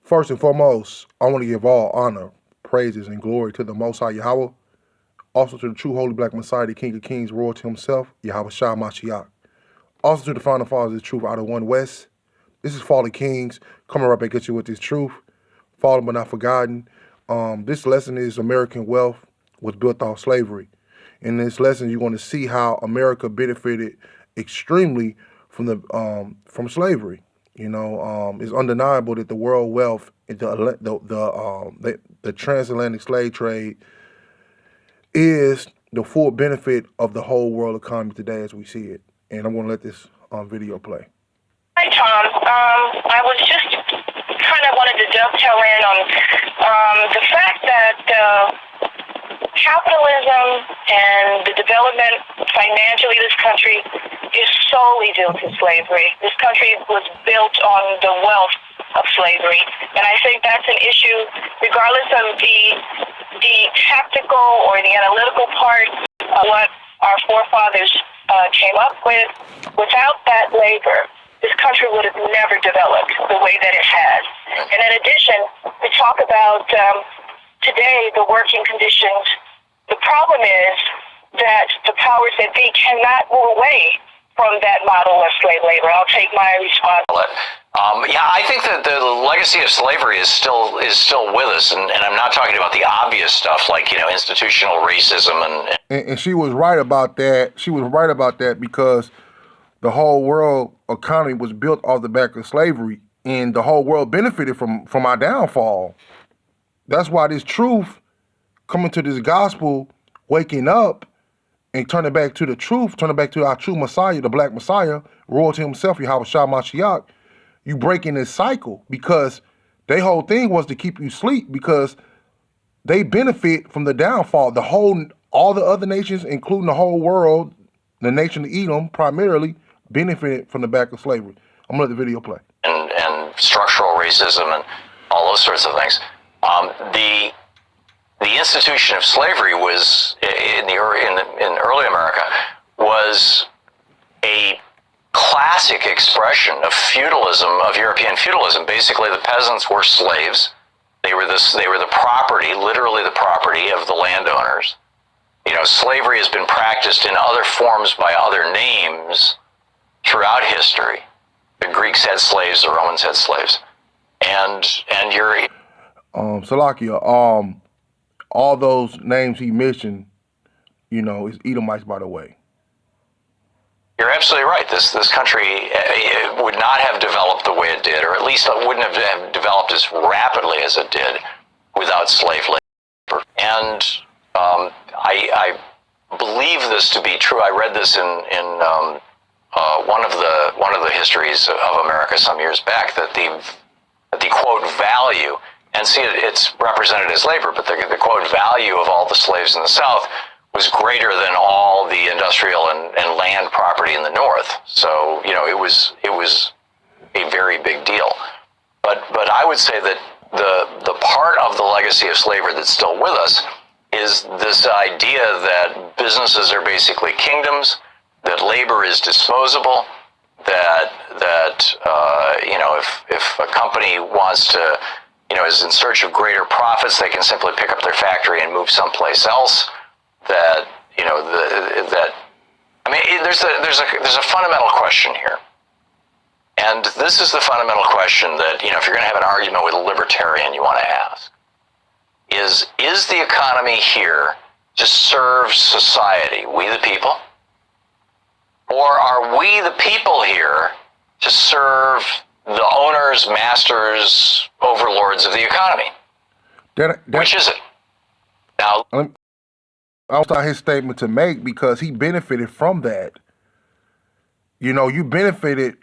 First and foremost, I want to give all honor, praises, and glory to the Most High Yahweh, also to the true Holy Black Messiah, the King of Kings, royalty himself, Yahweh Shah Mashiach. Also to the Founding Fathers of the Truth out of One West. This is Fallen Kings coming right back at you with this truth, fallen but not forgotten. This lesson is American wealth was built off slavery. In this lesson, you're going to see how America benefited extremely from slavery. It's undeniable that the world wealth, the transatlantic slave trade, is the full benefit of the whole world economy today as we see it. And I'm going to let this video play. Hi, Tom. I was just kind of wanted to dovetail in on the fact that capitalism and the development financially of this country is solely due to slavery. This country was built on the wealth of slavery, and I think that's an issue regardless of the tactical or the analytical part of what our forefathers came up with. Without that labor, this country would have never developed the way that it has. And in addition, we talk about today the working conditions. The problem is that the powers that be cannot move away from that model of slave labor. I'll take my responsibility. Yeah, I think that the legacy of slavery is still with us, and I'm not talking about the obvious stuff like institutional racism and she was right about that. She was right about that because the whole world economy was built off the back of slavery, and the whole world benefited from our downfall. That's why this truth, coming to this gospel, waking up, and turning back to the truth, turning back to our true Messiah, the Black Messiah, royalty himself, Yahweh Shah Mashiach, you breaking this cycle because their whole thing was to keep you asleep because they benefit from the downfall. All the other nations, including the whole world, the nation of Edom primarily, benefited from the back of slavery. I'm gonna let the video play. And structural racism and all those sorts of things. The institution of slavery was in early America was a classic expression of feudalism, of European feudalism. Basically, the peasants were slaves. They were the property, literally the property of the landowners. Slavery has been practiced in other forms by other names throughout history. The Greeks had slaves, the Romans had slaves, and you're Salakia, all those names he mentioned, is Edomites, by the way. You're absolutely right. This country would not have developed the way it did, or at least it wouldn't have developed as rapidly as it did without slave labor. And I believe this to be true. I read this in one of the histories of America some years back that the quote value, and see it's represented as labor, but the quote value of all the slaves in the South was greater than all the industrial and land property in the North. So it was a very big deal. But I would say that the part of the legacy of slavery that's still with us is this idea that businesses are basically kingdoms, that labor is disposable, that if a company wants to is in search of greater profits, they can simply pick up their factory and move someplace else. There's a fundamental question here, and this is the fundamental question that if you're going to have an argument with a libertarian, you want to ask: is the economy here to serve society, we the people, or are we the people here to serve the owners, masters, overlords of the economy? Which is it? Now, I was his statement to make because he benefited from that. You benefited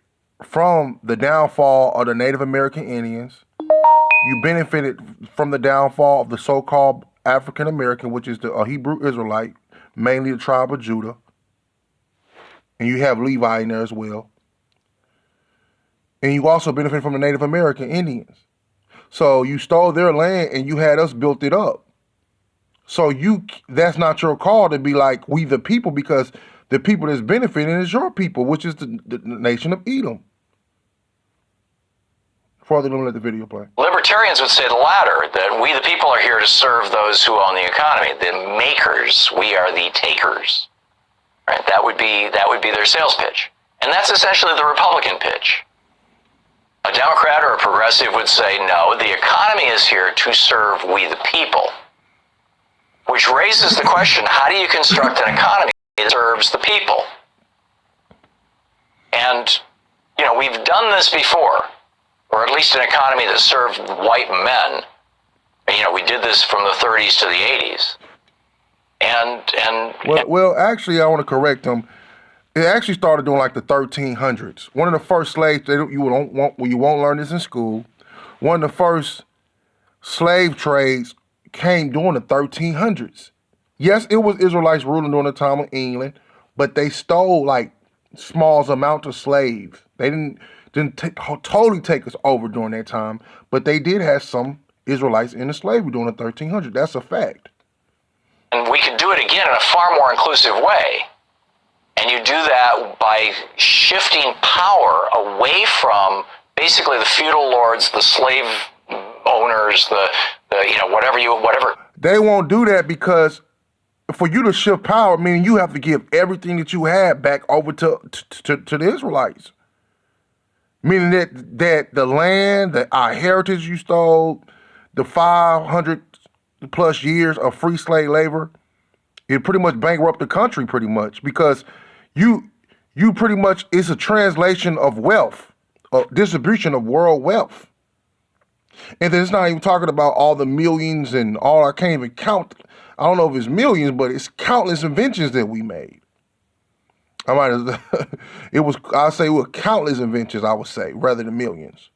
from the downfall of the Native American Indians. You benefited from the downfall of the so-called African American, which is the Hebrew Israelite, mainly the tribe of Judah. And you have Levi in there as well. And you also benefit from the Native American Indians. So you stole their land and you had us built it up. So that's not your call to be like, we the people, because the people that's benefiting is your people, which is the nation of Edom. Further, let the video play. Libertarians would say the latter, that we the people are here to serve those who own the economy, the makers. We are the takers. Right? That would be their sales pitch. And that's essentially the Republican pitch. A Democrat or a progressive would say, no, the economy is here to serve we the people. Which raises the question, how do you construct an economy that serves the people? And, we've done this before, or at least an economy that served white men. We did this from the 30s to the 80s. Well, actually, I want to correct them. It actually started during like the 1300s. One of the first slaves, you won't learn this in school. One of the first slave trades came during the 1300s. Yes, it was Israelites ruling during the time of England, but they stole like small amounts of slaves. They didn't totally take us over during that time, but they did have some Israelites in the slavery during the 1300s. That's a fact. And we could do it again in a far more inclusive way. And you do that by shifting power away from basically the feudal lords, the slave owners, the whatever. They won't do that because for you to shift power, meaning you have to give everything that you had back over to the Israelites. Meaning that the land, our heritage you stole, the 500 plus years of free slave labor, it pretty much bankrupt the country pretty much because you pretty much, it's a translation of wealth, a distribution of world wealth. And then it's not even talking about all the millions and all, I can't even count. I don't know if it's millions, but it's countless inventions that we made. I'll say it was countless inventions, I would say, rather than millions.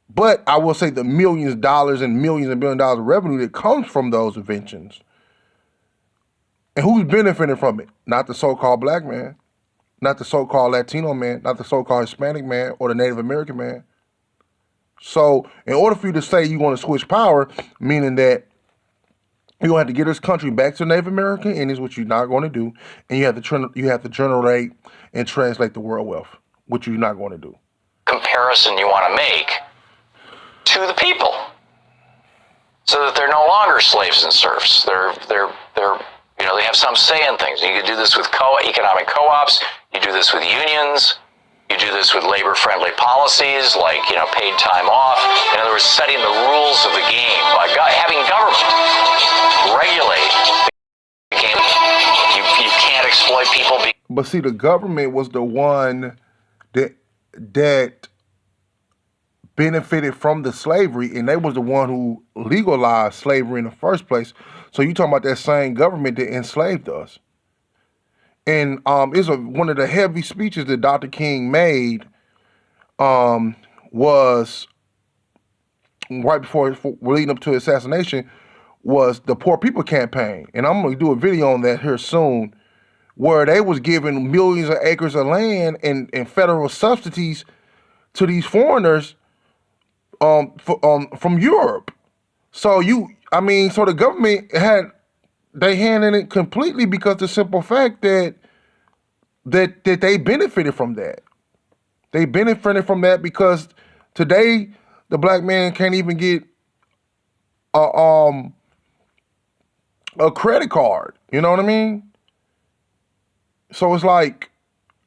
But I will say the millions of dollars and millions and billion dollars of revenue that comes from those inventions. And who's benefiting from it? Not the so-called black man, not the so-called Latino man, not the so-called Hispanic man or the Native American man. So in order for you to say you want to switch power, meaning that you're going to have to get this country back to Native American Indians, which you're not going to do, and you have to generate and translate the world wealth, which you're not going to do. Comparison you want to make to the people, so that they're no longer slaves and serfs. They have some say in things. You can do this with economic co-ops. You do this with unions. You do this with labor-friendly policies like, paid time off. In other words, setting the rules of the game by having government regulate the game. You can't exploit people. But see, the government was the one that benefited from the slavery, and they was the one who legalized slavery in the first place. So you talking about that same government that enslaved us. And it's one of the heavy speeches that Dr. King made was right before leading up to his assassination was the Poor People Campaign. And I'm going to do a video on that here soon, where they was giving millions of acres of land and federal subsidies to these foreigners from Europe. So the government they hand in it completely because the simple fact that they benefited from that. They benefited from that because today the black man can't even get a credit card. You know what I mean? So it's like,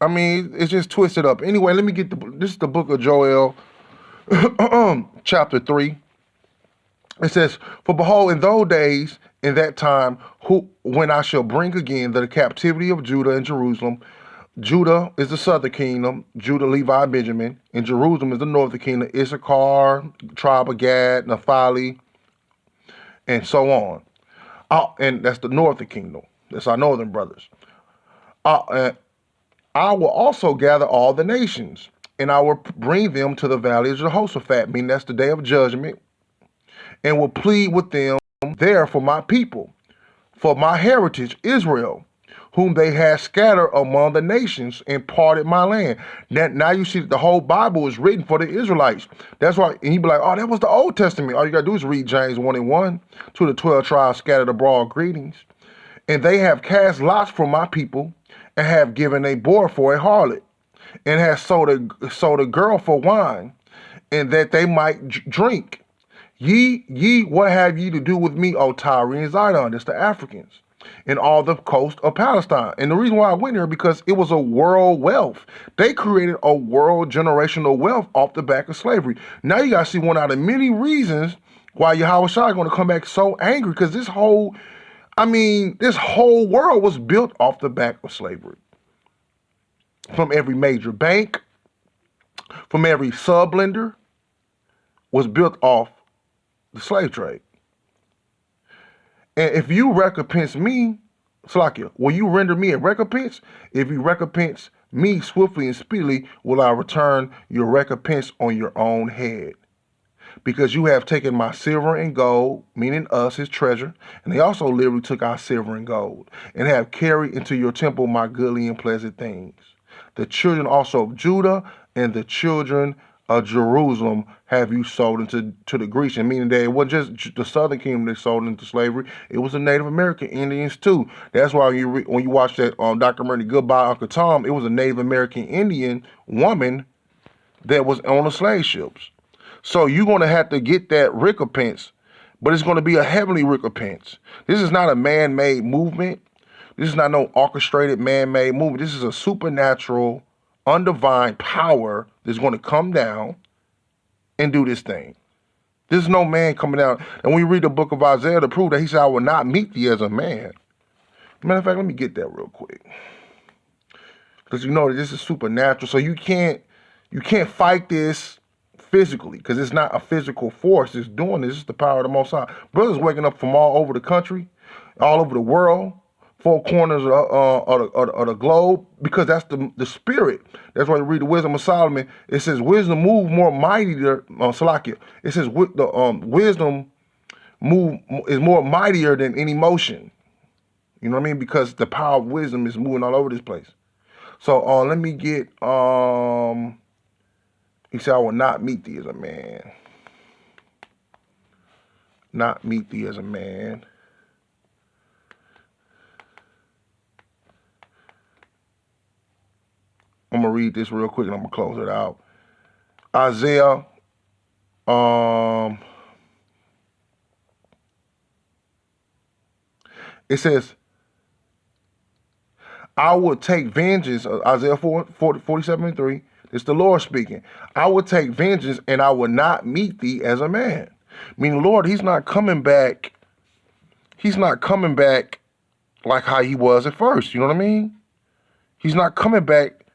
it's just twisted up. Anyway, let me get this is the book of Joel, chapter 3. It says, "For behold, in those days, in that time, when I shall bring again the captivity of Judah and Jerusalem, Judah is the southern kingdom, Judah, Levi, Benjamin, and Jerusalem is the northern kingdom, Issachar, tribe of Gad, Naphtali, and so on. And that's the northern kingdom. That's our northern brothers. I will also gather all the nations, and I will bring them to the valley of Jehoshaphat," meaning that's the day of judgment, "and will plead with them there for my people, for my heritage Israel, whom they had scattered among the nations and parted my land." Now you see that the whole Bible is written for the Israelites. That's why, and he'd be like, oh, that was the Old Testament. All you got to do is read James 1:1, "To the 12 tribes scattered abroad greetings. And they have cast lots for my people, and have given a boar for a harlot, and has sold a girl for wine, and that they might drink. Ye, what have ye to do with me, O Tyre and Zidon? That's the Africans. And all the coast of Palestine. And the reason why I went there, because it was a world wealth. They created a world generational wealth off the back of slavery. Now you gotta see one out of many reasons why Yahweh Shai is gonna come back so angry, because this whole world was built off the back of slavery. From every major bank, from every sublender, was built off the slave trade. And if you recompense me, Salakia, will you render me a recompense? If you recompense me swiftly and speedily, will I return your recompense on your own head. Because you have taken my silver and gold, meaning us, his treasure, and they also literally took our silver and gold, and have carried into your temple my goodly and pleasant things. The children also of Judah and the children of Jerusalem have you sold into the Grecian, meaning that it wasn't just the southern kingdom that sold into slavery, it was the Native American Indians too. That's why when you watch that documentary Goodbye Uncle Tom, it was a Native American Indian woman that was on the slave ships. So you're going to have to get that recompense, but it's going to be a heavenly recompense. This is not a man-made movement. This is not no orchestrated man-made movement. This is a supernatural, undivine power that's going to come down and do this thing. There's no man coming out. And when you read the book of Isaiah to prove that, he said, I will not meet thee as a man. Matter of fact, let me get that real quick. Because you know that this is supernatural. So you can't fight this physically, because it's not a physical force that's doing this. It's the power of the Most High. Brothers waking up from all over the country, all over the world, four corners of the globe, because that's the spirit. That's why you read the Wisdom of Solomon. It says wisdom move more mightier. Salakia. It says wisdom move is more mightier than any motion. You know what I mean? Because the power of wisdom is moving all over this place. So let me get he said, I will not meet thee as a man. Not meet thee as a man. I'm going to read this real quick and I'm going to close it out. Isaiah, it says, I will take vengeance, Isaiah 47:3. It's the Lord speaking. I will take vengeance and I will not meet thee as a man. Meaning, Lord, he's not coming back. He's not coming back like how he was at first. You know what I mean? He's not coming back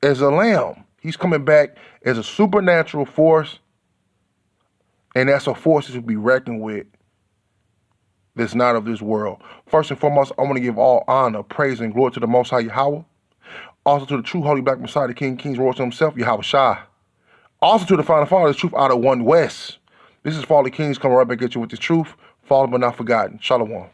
as a lamb. He's coming back as a supernatural force. And that's a force to be reckoned with that's not of this world. First and foremost, I want to give all honor, praise, and glory to the Most High Yahweh. Also to the true Holy Black Messiah, the King of Kings, Lord himself, Yahweh Shai. Also to the Final Father, the truth out of one West. This is Father Kings coming right back at you with the truth, fallen but not forgotten. Shalom.